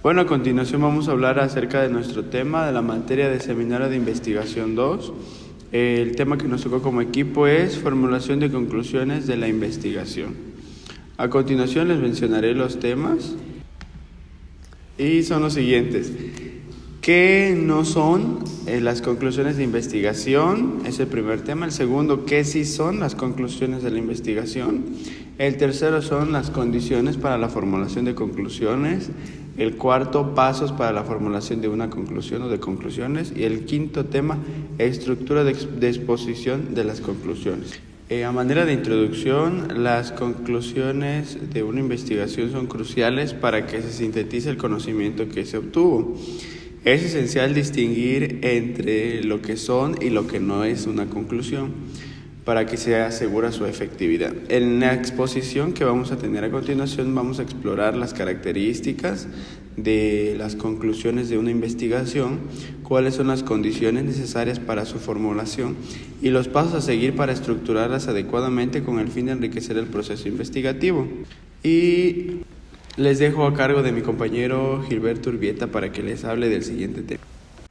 Bueno, a continuación vamos a hablar acerca de nuestro tema de la materia de Seminario de Investigación 2. El tema que nos tocó como equipo es formulación de conclusiones de la investigación. A continuación les mencionaré los temas y son los siguientes. ¿Qué no son las conclusiones de investigación? Es el primer tema. El segundo, ¿qué sí son las conclusiones de la investigación? El tercero son las condiciones para la formulación de conclusiones. El cuarto, pasos para la formulación de una conclusión o de conclusiones. Y el quinto tema, estructura de exposición de las conclusiones. A manera de introducción, las conclusiones de una investigación son cruciales para que se sintetice el conocimiento que se obtuvo. Es esencial distinguir entre lo que son y lo que no es una conclusión para que se asegure su efectividad. En la exposición que vamos a tener a continuación vamos a explorar las características de las conclusiones de una investigación, cuáles son las condiciones necesarias para su formulación y los pasos a seguir para estructurarlas adecuadamente con el fin de enriquecer el proceso investigativo. Y les dejo a cargo de mi compañero Gilberto Urbieta para que les hable del siguiente tema.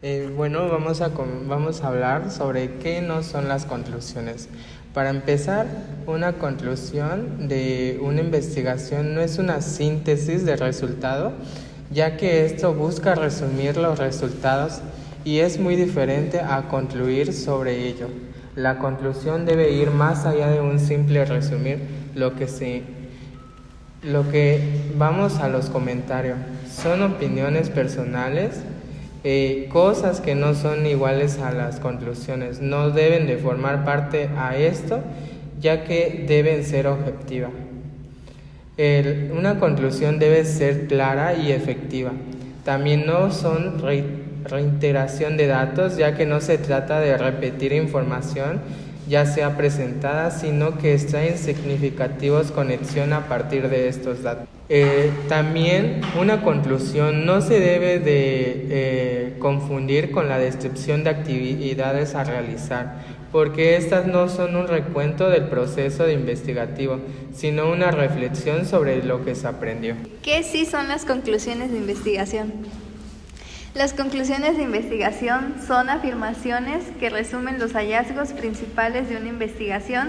Vamos a hablar sobre qué no son las conclusiones. Para empezar, una conclusión de una investigación no es una síntesis de resultado, ya que esto busca resumir los resultados y es muy diferente a concluir sobre ello. La conclusión debe ir más allá de un simple resumir lo que vamos a los comentarios. Son opiniones personales, cosas que no son iguales a las conclusiones. No deben de formar parte a esto, ya que deben ser objetivas. Una conclusión debe ser clara y efectiva. También no son reiteración de datos, ya que no se trata de repetir información ya sea presentada, sino que extraen significativos conexión a partir de estos datos. También una conclusión no se debe de confundir con la descripción de actividades a realizar, porque estas no son un recuento del proceso de investigativo, sino una reflexión sobre lo que se aprendió. ¿Qué sí son las conclusiones de investigación? Las conclusiones de investigación son afirmaciones que resumen los hallazgos principales de una investigación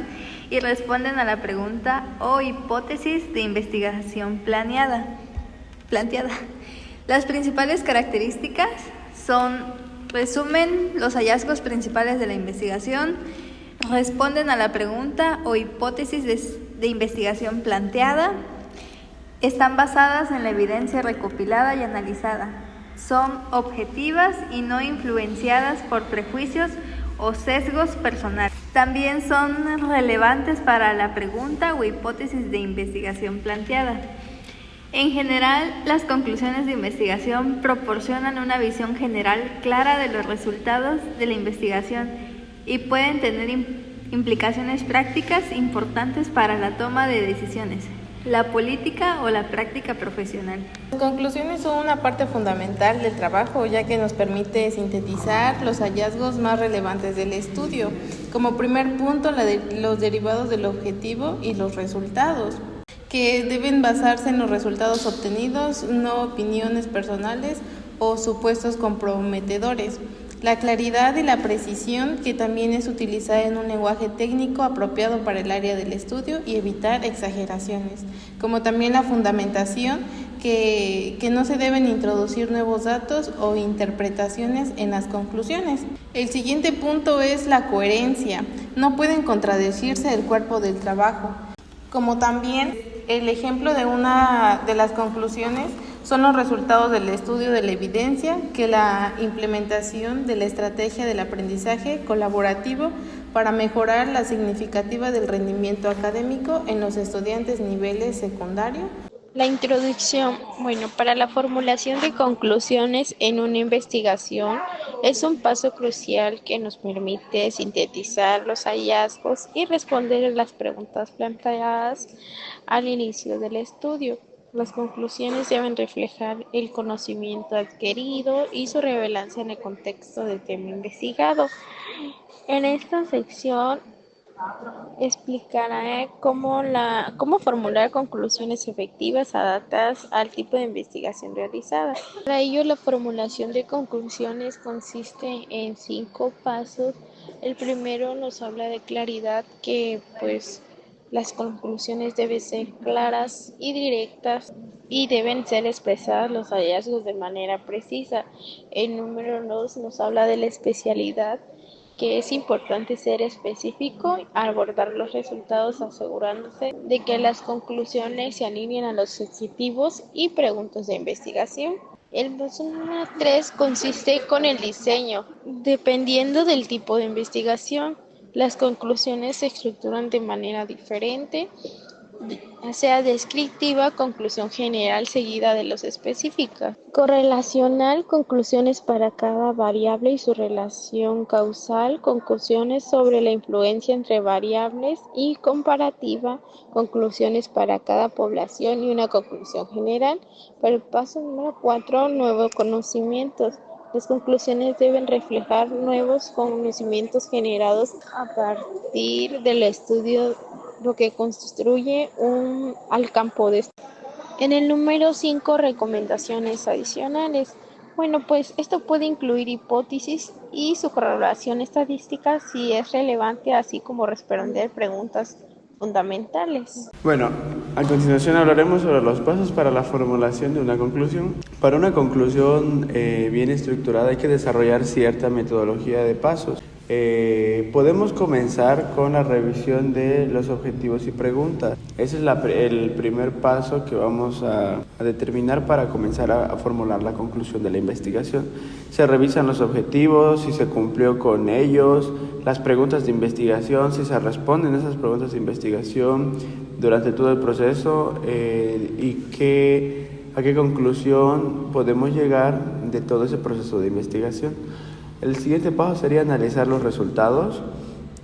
y responden a la pregunta o hipótesis de investigación planteada. Las principales características resumen los hallazgos principales de la investigación, responden a la pregunta o hipótesis de investigación planteada, están basadas en la evidencia recopilada y analizada. Son objetivas y no influenciadas por prejuicios o sesgos personales. También son relevantes para la pregunta o hipótesis de investigación planteada. En general, las conclusiones de investigación proporcionan una visión general clara de los resultados de la investigación y pueden tener implicaciones prácticas importantes para la toma de decisiones, la política o la práctica profesional. Las conclusiones son una parte fundamental del trabajo, ya que nos permite sintetizar los hallazgos más relevantes del estudio. Como primer punto, los derivados del objetivo y los resultados, que deben basarse en los resultados obtenidos, no opiniones personales o supuestos comprometedores. La claridad y la precisión, que también es utilizada en un lenguaje técnico apropiado para el área del estudio y evitar exageraciones, como también la fundamentación, que no se deben introducir nuevos datos o interpretaciones en las conclusiones. El siguiente punto es la coherencia. No pueden contradecirse el cuerpo del trabajo. Como también el ejemplo de una de las conclusiones son los resultados del estudio de la evidencia, que la implementación de la estrategia del aprendizaje colaborativo para mejorar la significativa del rendimiento académico en los estudiantes niveles secundario. La introducción, para la formulación de conclusiones en una investigación es un paso crucial que nos permite sintetizar los hallazgos y responder a las preguntas planteadas al inicio del estudio. Las conclusiones deben reflejar el conocimiento adquirido y su relevancia en el contexto del tema investigado. En esta sección Explicará cómo formular conclusiones efectivas adaptadas al tipo de investigación realizada. Para ello, la formulación de conclusiones consiste en 5 pasos. El primero nos habla de claridad, que pues las conclusiones deben ser claras y directas y deben ser expresadas los hallazgos de manera precisa. El número 2 nos habla de la especialidad, que es importante ser específico al abordar los resultados asegurándose de que las conclusiones se alineen a los objetivos y preguntas de investigación. El paso número 3 consiste con el diseño. Dependiendo del tipo de investigación, las conclusiones se estructuran de manera diferente, sea descriptiva, conclusión general seguida de los específicas. Correlacional, conclusiones para cada variable y su relación causal, conclusiones sobre la influencia entre variables, y comparativa, conclusiones para cada población y una conclusión general. Para el paso número 4, nuevos conocimientos. Las conclusiones deben reflejar nuevos conocimientos generados a partir del estudio, lo que construye al campo de estudio. En el número 5, recomendaciones adicionales. Bueno, pues esto puede incluir hipótesis y su correlación estadística si es relevante, así como responder preguntas fundamentales. Bueno, a continuación hablaremos sobre los pasos para la formulación de una conclusión. Para una conclusión bien estructurada hay que desarrollar cierta metodología de pasos. Podemos comenzar con la revisión de los objetivos y preguntas. Ese es el primer paso que vamos a determinar para comenzar a formular la conclusión de la investigación. Se revisan los objetivos, si se cumplió con ellos, las preguntas de investigación, si se responden esas preguntas de investigación durante todo el proceso y a qué conclusión podemos llegar de todo ese proceso de investigación. El siguiente paso sería analizar los resultados,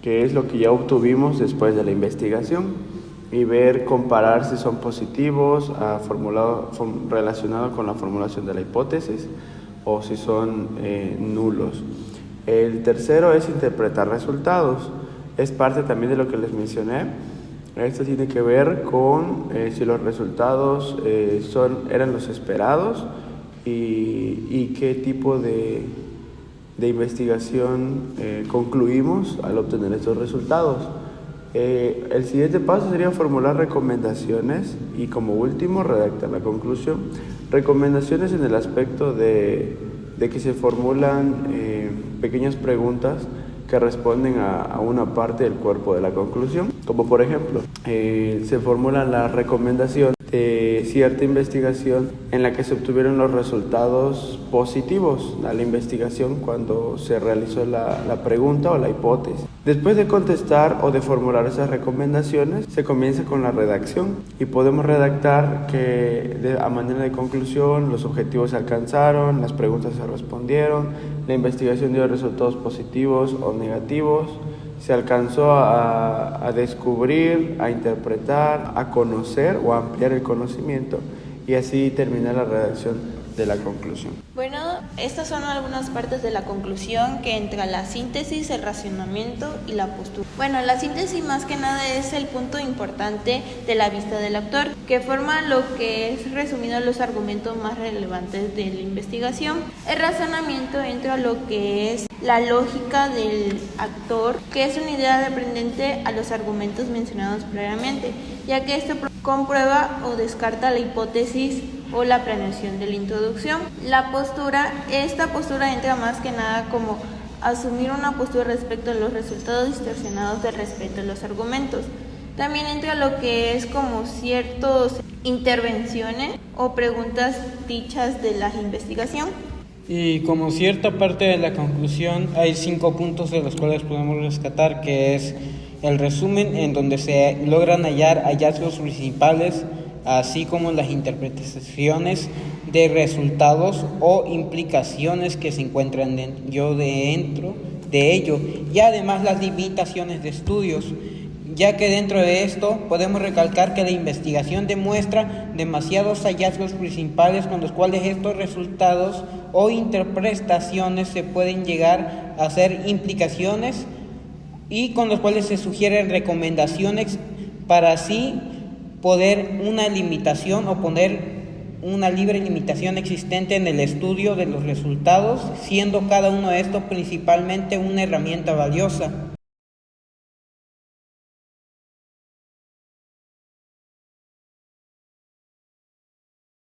que es lo que ya obtuvimos después de la investigación, y comparar si son positivos relacionados con la formulación de la hipótesis o si son nulos. El tercero es interpretar resultados. Es parte también de lo que les mencioné. Esto tiene que ver con si los resultados eran los esperados y qué tipo de investigación concluimos al obtener estos resultados. El siguiente paso sería formular recomendaciones y, como último, redactar la conclusión. Recomendaciones en el aspecto de que se formulan pequeñas preguntas que responden a una parte del cuerpo de la conclusión, como por ejemplo se formula la recomendación de cierta investigación en la que se obtuvieron los resultados positivos a la investigación cuando se realizó la pregunta o la hipótesis. Después de contestar o de formular esas recomendaciones, se comienza con la redacción y podemos redactar que a manera de conclusión los objetivos se alcanzaron, las preguntas se respondieron, la investigación dio resultados positivos o negativos, se alcanzó a descubrir, a interpretar, a conocer o a ampliar el conocimiento, y así terminar la redacción de la conclusión. Bueno, estas son algunas partes de la conclusión, que entra la síntesis, el razonamiento y la postura. Bueno, la síntesis más que nada es el punto importante de la vista del autor, que forma lo que es resumido los argumentos más relevantes de la investigación. El razonamiento entra lo que es la lógica del actor, que es una idea dependiente a los argumentos mencionados previamente, ya que esto comprueba o descarta la hipótesis o la planeación de la introducción. La postura, esta postura entra más que nada como asumir una postura respecto a los resultados distorsionados del respecto a los argumentos. También entra lo que es como ciertas intervenciones o preguntas dichas de la investigación. Y como cierta parte de la conclusión, hay 5 puntos de los cuales podemos rescatar, que es el resumen, en donde se logran hallar hallazgos principales, así como las interpretaciones de resultados o implicaciones que se encuentran dentro de ello, y además las limitaciones de estudios, ya que dentro de esto podemos recalcar que la investigación demuestra demasiados hallazgos principales con los cuales estos resultados o interpretaciones se pueden llegar a hacer implicaciones y con los cuales se sugieren recomendaciones para así poder una limitación o poner una libre limitación existente en el estudio de los resultados, siendo cada uno de estos principalmente una herramienta valiosa.